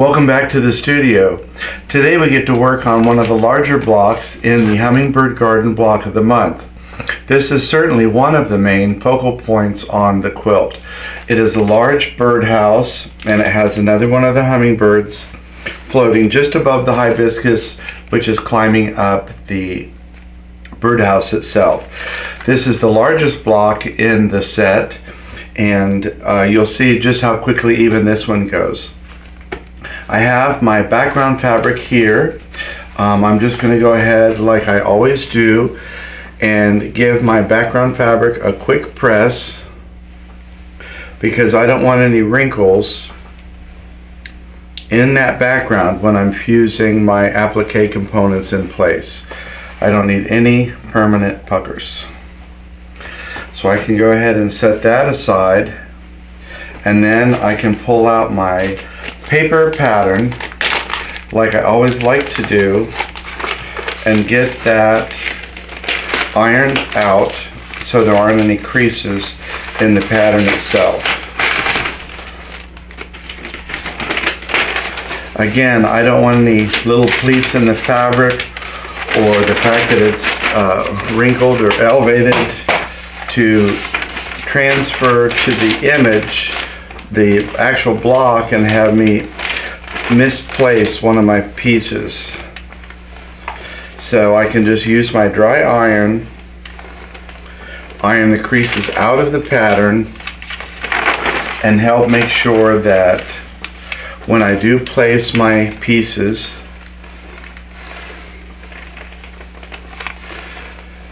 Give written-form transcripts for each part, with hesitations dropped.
Welcome back to the studio. Today we get to work on one of the larger blocks in the Hummingbird Garden block of the month. This is certainly one of the main focal points on the quilt. It is a large birdhouse and it has another one of the hummingbirds floating just above the hibiscus, which is climbing up the birdhouse itself. This is the largest block in the set, and you'll see just how quickly even this one goes. I have my background fabric here. I'm just going to go ahead like I always do and give my background fabric a quick press because I don't want any wrinkles in that background when I'm fusing my applique components in place. I don't need any permanent puckers. So I can go ahead and set that aside, and then I can pull out my paper pattern like I always like to do and get that ironed out so there aren't any creases in the pattern itself. Again, I don't want any little pleats in the fabric or the fact that it's wrinkled or elevated to transfer to the image, the actual block, and have me misplace one of my pieces. So I can just use my dry iron the creases out of the pattern and help make sure that when I do place my pieces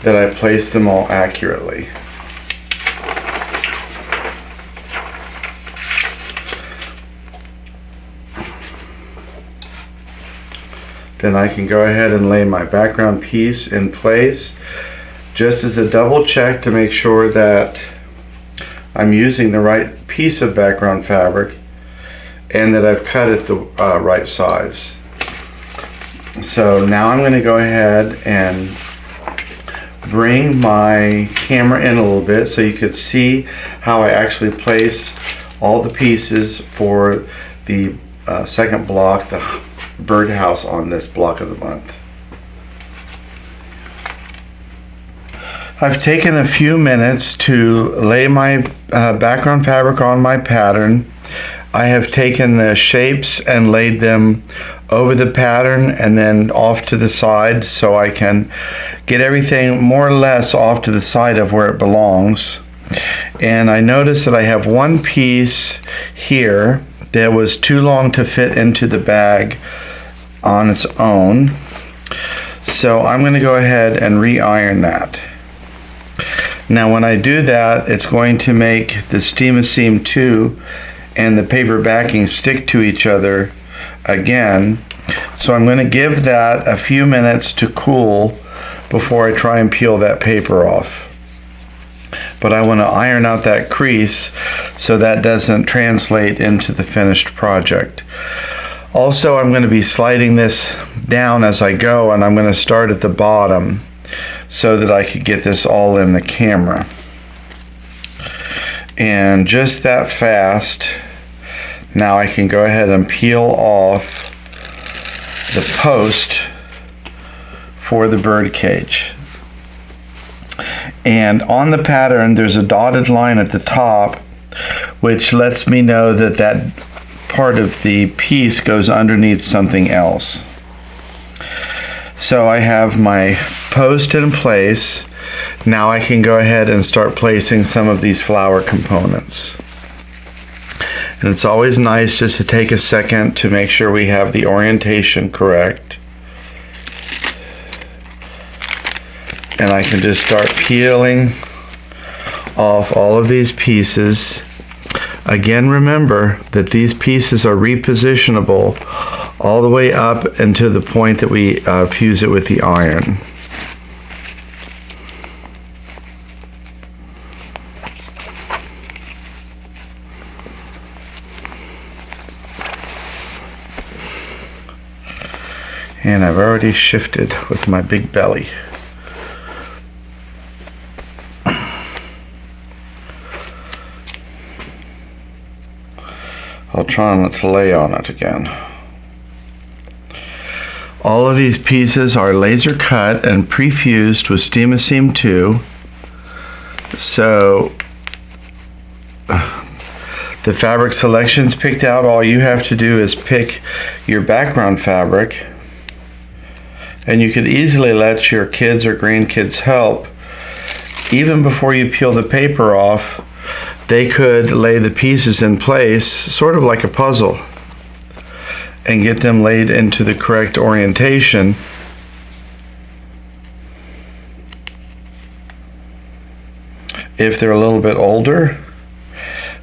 that I place them all accurately. Then I can go ahead and lay my background piece in place just as a double check to make sure that I'm using the right piece of background fabric and that I've cut it the right size. So now I'm going to go ahead and bring my camera in a little bit so you could see how I actually place all the pieces for the second block, the birdhouse on this block of the month. I've taken a few minutes to lay my background fabric on my pattern. I have taken the shapes and laid them over the pattern and then off to the side so I can get everything more or less off to the side of where it belongs. And I noticed that I have one piece here that was too long to fit into the bag on its own. So I'm going to go ahead and re-iron that. Now when I do that, it's going to make the Steam-A-Seam 2 and the paper backing stick to each other again. So I'm going to give that a few minutes to cool before I try and peel that paper off. But I want to iron out that crease so that doesn't translate into the finished project. Also, I'm going to be sliding this down as I go, and I'm going to start at the bottom so that I could get this all in the camera. And just that fast, now I can go ahead and peel off the post for the bird cage. And on the pattern, there's a dotted line at the top, which lets me know that that part of the piece goes underneath something else. So I have my post in place. Now I can go ahead and start placing some of these flower components. And it's always nice just to take a second to make sure we have the orientation correct. And I can just start peeling off all of these pieces. Again, remember that these pieces are repositionable all the way up until the point that we fuse it with the iron. And I've already shifted with my big belly. I'll try not to lay on it again. All of these pieces are laser cut and pre-fused with Steam 2. So the fabric selection's picked out. All you have to do is pick your background fabric, and you could easily let your kids or grandkids help. Even before you peel the paper off, they could lay the pieces in place, sort of like a puzzle, and get them laid into the correct orientation. If they're a little bit older,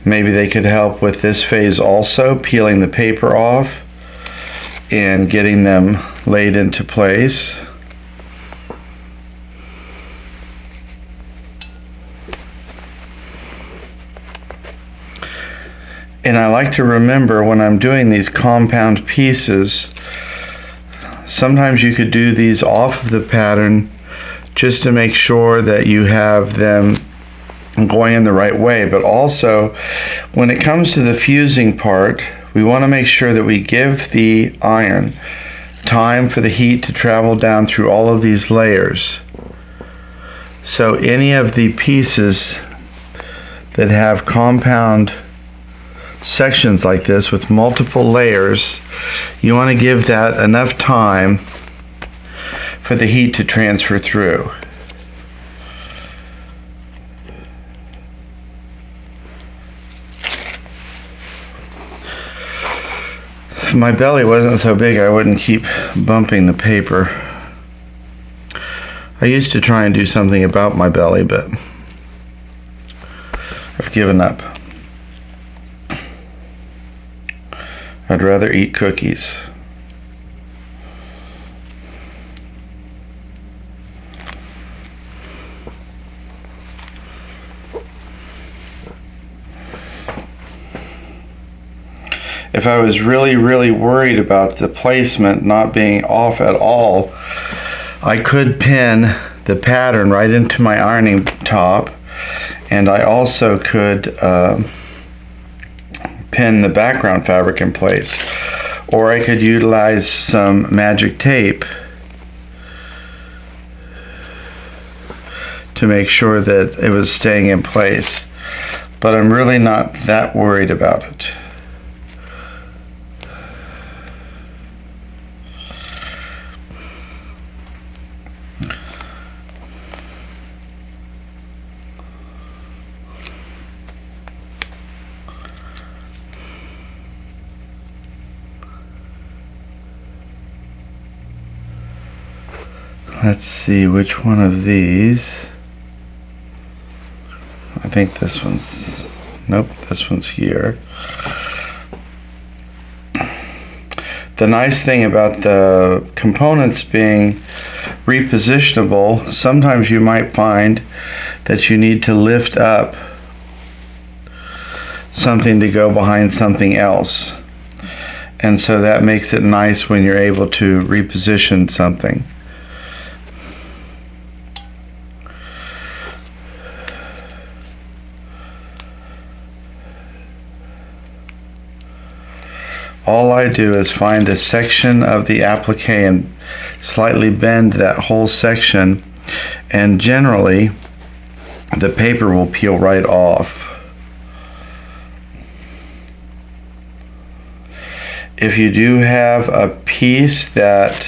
maybe they could help with this phase also, peeling the paper off and getting them laid into place. And I like to remember when I'm doing these compound pieces, sometimes you could do these off of the pattern just to make sure that you have them going in the right way. But also, when it comes to the fusing part, we want to make sure that we give the iron time for the heat to travel down through all of these layers. So any of the pieces that have compound sections like this with multiple layers, you want to give that enough time for the heat to transfer through. If my belly wasn't so big, I wouldn't keep bumping the paper. I used to try and do something about my belly, but I've given up. I'd rather eat cookies. If I was really worried about the placement not being off at all, I could pin the pattern right into my ironing top, and I also could pin the background fabric in place. Or I could utilize some magic tape to make sure that it was staying in place. But I'm really not that worried about it. Let's see which one of these. I think this one's, nope, this one's here. The nice thing about the components being repositionable, sometimes you might find that you need to lift up something to go behind something else. And so that makes it nice when you're able to reposition something. All I do is find a section of the applique and slightly bend that whole section, and generally the paper will peel right off. If you do have a piece that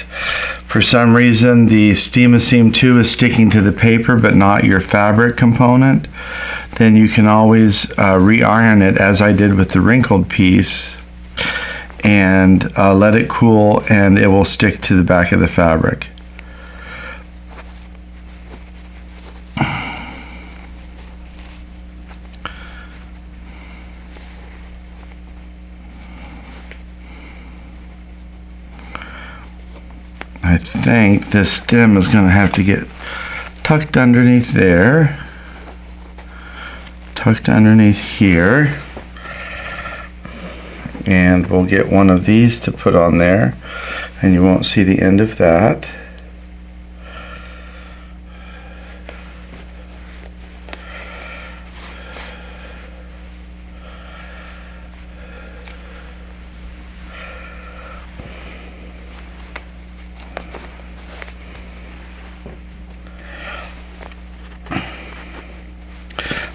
for some reason the Steam 2 is sticking to the paper but not your fabric component, then you can always re-iron it as I did with the wrinkled piece, and let it cool, and it will stick to the back of the fabric. I think this stem is going to have to get tucked underneath there, tucked underneath here. And we'll get one of these to put on there, and you won't see the end of that.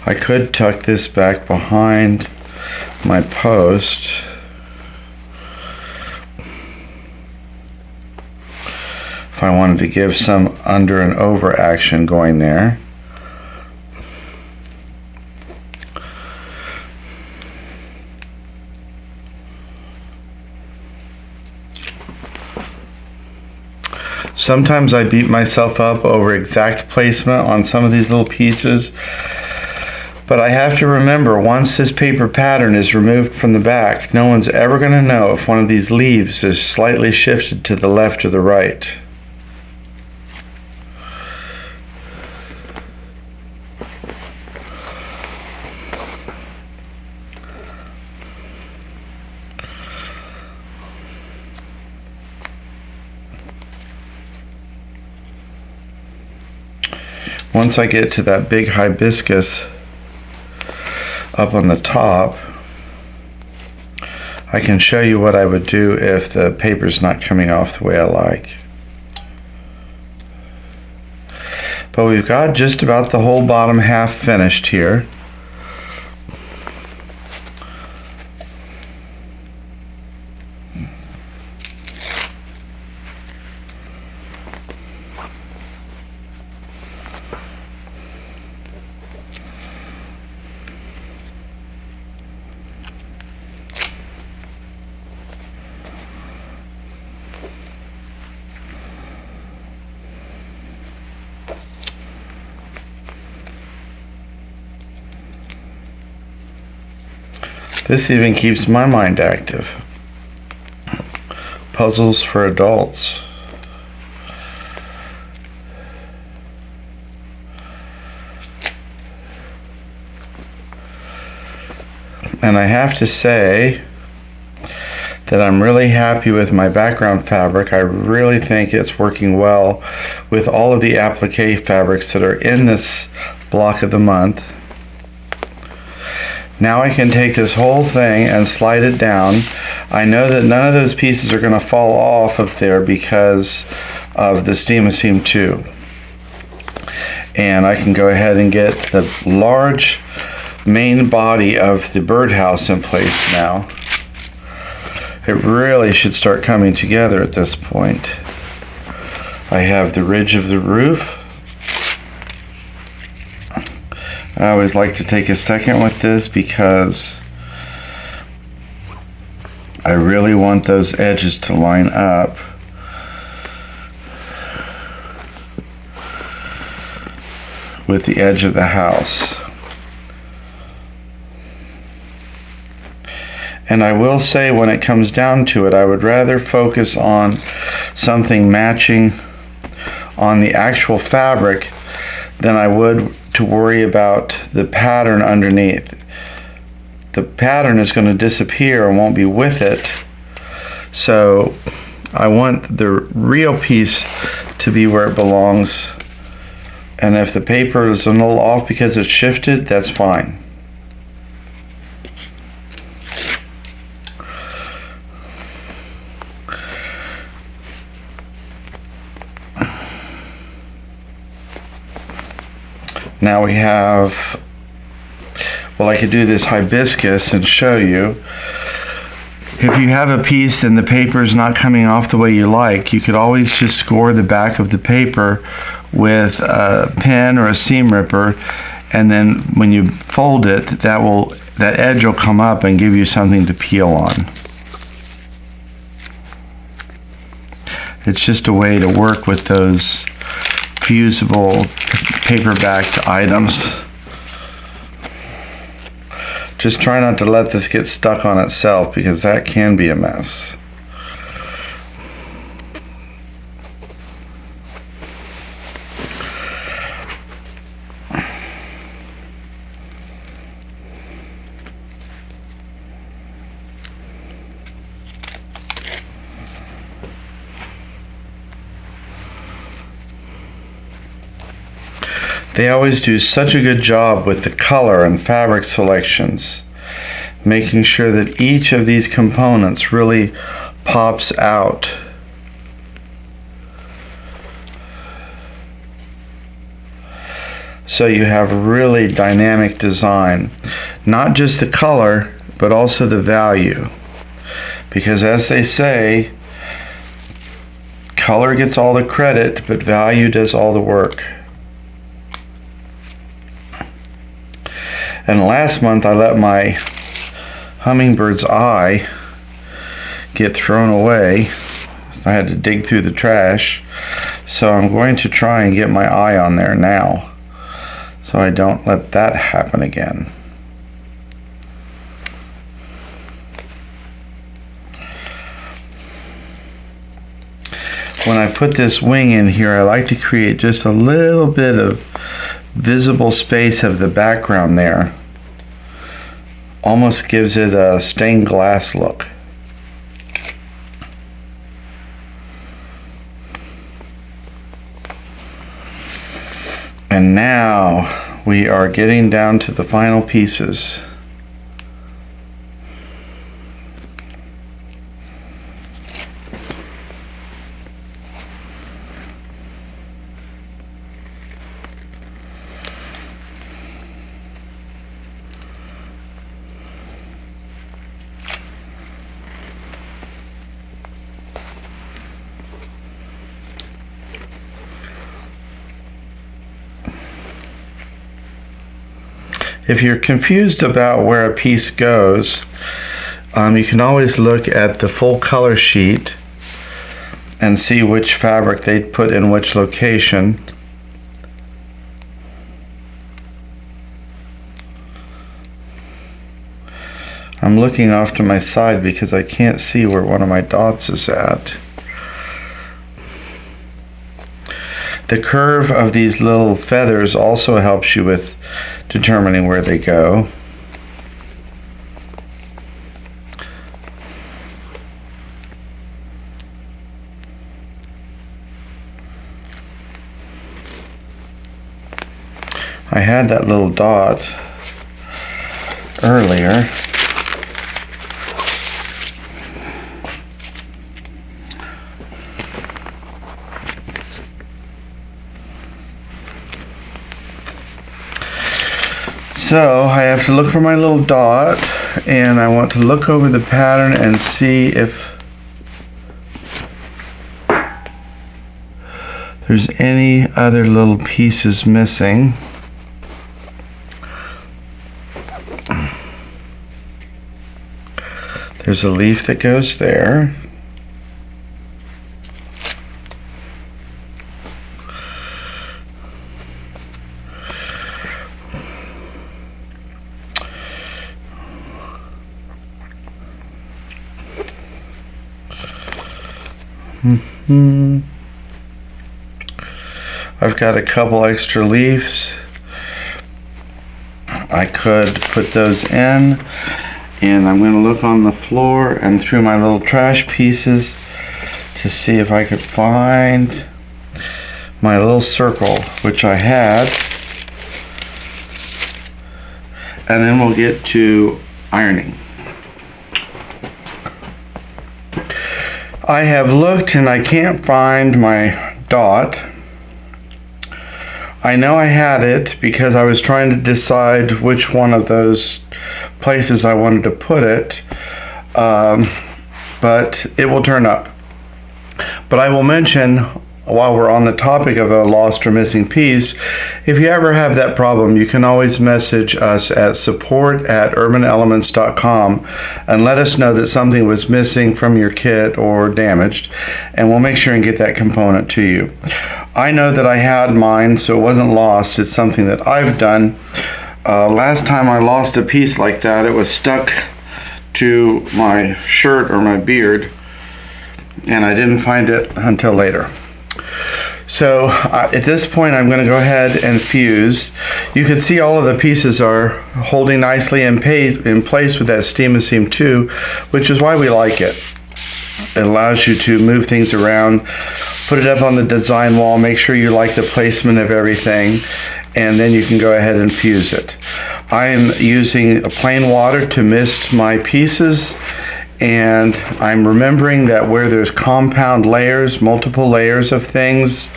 I could tuck this back behind my post. If I wanted to give some under and over action going there. Sometimes I beat myself up over exact placement on some of these little pieces, but I have to remember, once this paper pattern is removed from the back, no one's ever going to know if one of these leaves is slightly shifted to the left or the right. Once I get to that big hibiscus up on the top, I can show you what I would do if the paper's not coming off the way I like. But we've got just about the whole bottom half finished here. This even keeps my mind active. Puzzles for adults. And I have to say that I'm really happy with my background fabric. I really think it's working well with all of the applique fabrics that are in this block of the month. Now I can take this whole thing and slide it down. I know that none of those pieces are going to fall off of there because of the Steam of Seam 2. And I can go ahead and get the large main body of the birdhouse in place now. It really should start coming together at this point. I have the ridge of the roof. I always like to take a second with this because I really want those edges to line up. With the edge of the house. And I will say, when it comes down to it, I would rather focus on something matching on the actual fabric than I would to worry about the pattern underneath. The pattern is going to disappear and won't be with it. So I want the real piece to be where it belongs. And if the paper is a little off because it's shifted, that's fine. Now we have, well, I could do this hibiscus and show you. If you have a piece and the paper is not coming off the way you like, you could always just score the back of the paper with a pen or a seam ripper, and then when you fold it, that edge will come up and give you something to peel on. It's just a way to work with those fusible paper-backed items. Just try not to let this get stuck on itself, because that can be a mess. They always do such a good job with the color and fabric selections, making sure that each of these components really pops out. so you have really dynamic design. Not just the color, but also the value. Because as they say, color gets all the credit, but value does all the work. And last month I let my hummingbird's eye get thrown away. I had to dig through the trash. So I'm going to try and get my eye on there now, so I don't let that happen again. When I put this wing in here, I like to create just a little bit of visible space of the background there. Almost gives it a stained glass look. And now we are getting down to the final pieces. If you're confused about where a piece goes, you can always look at the full color sheet and see which fabric they put in which location. I'm looking off to my side because I can't see where one of my dots is at. The curve of these little feathers also helps you with determining where they go. I had that little dot earlier. So I have to look for my little dot, and I want to look over the pattern and see if there's any other little pieces missing. There's a leaf that goes there. I've got a couple extra leaves. I could put those in, and I'm going to look on the floor and through my little trash pieces to see if I could find my little circle, which I had, and then we'll get to ironing. I have looked and I can't find my dot. I know I had it because I was trying to decide which one of those places I wanted to put it, but it will turn up. But I will mention, while we're on the topic of a lost or missing piece, if you ever have that problem, you can always message us at support@urbanaelements.com and let us know that something was missing from your kit or damaged, and we'll make sure and get that component to you. I know that I had mine, so it wasn't lost. It's something that I've done. Last time I lost a piece like that, it was stuck to my shirt or my beard, and I didn't find it until later. So at this point, I'm going to go ahead and fuse. You can see all of the pieces are holding nicely in place with that Steam and Seam 2, which is why we like it. It allows you to move things around, put it up on the design wall, make sure you like the placement of everything, and then you can go ahead and fuse it. I am using a plain water to mist my pieces, And I'm remembering that where there's compound layers, multiple layers of things,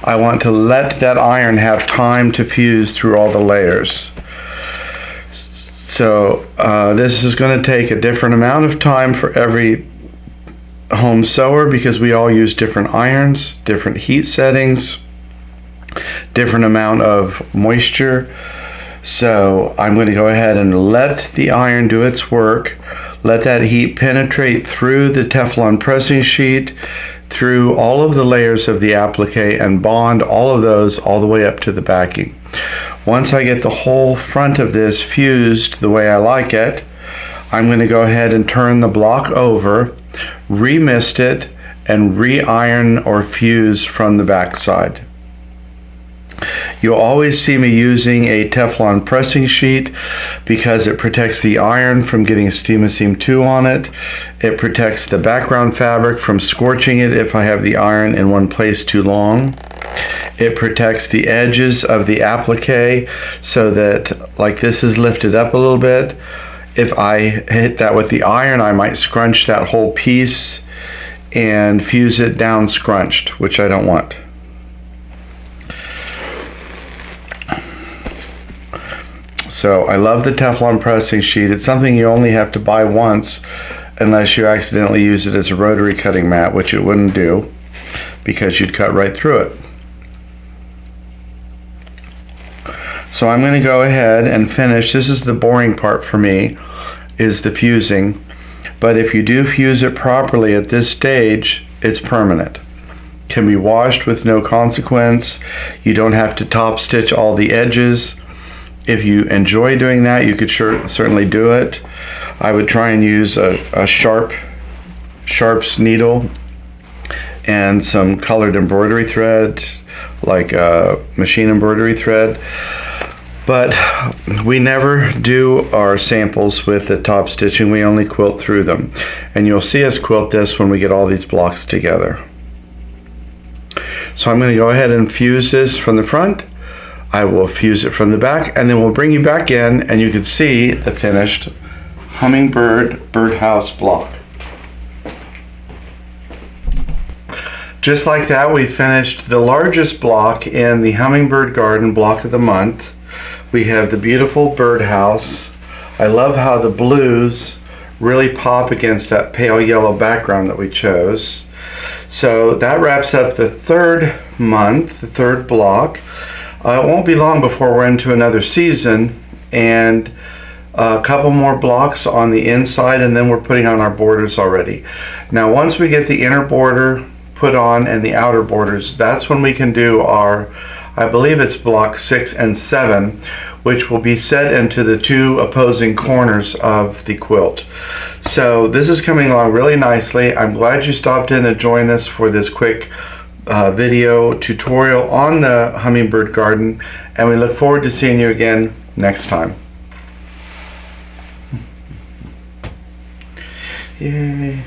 I want to let that iron have time to fuse through all the layers. So this is going to take a different amount of time for every home sewer because we all use different irons, different heat settings, different amount of moisture. So I'm going to go ahead and let the iron do its work. Let that heat penetrate through the Teflon pressing sheet, through all of the layers of the applique, and bond all of those all the way up to the backing. Once I get the whole front of this fused the way I like it, I'm going to go ahead and turn the block over, remist it, and re-iron or fuse from the back side. You'll always see me using a Teflon pressing sheet because it protects the iron from getting Steam-A-Seam 2 on it. It protects the background fabric from scorching it if I have the iron in one place too long. It protects the edges of the applique so that, like this is lifted up a little bit, if I hit that with the iron, I might scrunch that whole piece and fuse it down scrunched, which I don't want. So I love the Teflon pressing sheet. It's something you only have to buy once unless you accidentally use it as a rotary cutting mat, which it wouldn't do because you'd cut right through it. So I'm going to go ahead and finish. This is the boring part for me, is the fusing. But if you do fuse it properly at this stage, it's permanent. Can be washed with no consequence. You don't have to top stitch all the edges. If you enjoy doing that, you could certainly do it. I would try and use a sharp's needle and some colored embroidery thread, like a machine embroidery thread. But we never do our samples with the top stitching. We only quilt through them. And you'll see us quilt this when we get all these blocks together. So I'm going to go ahead and fuse this from the front. I will fuse it from the back, and then we'll bring you back in and you can see the finished Hummingbird birdhouse block. Just like that, we finished the largest block in the Hummingbird Garden block of the month. We have the beautiful birdhouse. I love how the blues really pop against that pale yellow background that we chose. So that wraps up the third month, the third block. It won't be long before we're into another season, and a couple more blocks on the inside, and then we're putting on our borders already. Now once we get the inner border put on and the outer borders, that's when we can do our, I believe it's block 6 and 7, which will be set into the two opposing corners of the quilt. So this is coming along really nicely. I'm glad you stopped in to join us for this quick video tutorial on the Hummingbird Garden, and we look forward to seeing you again next time. Yay.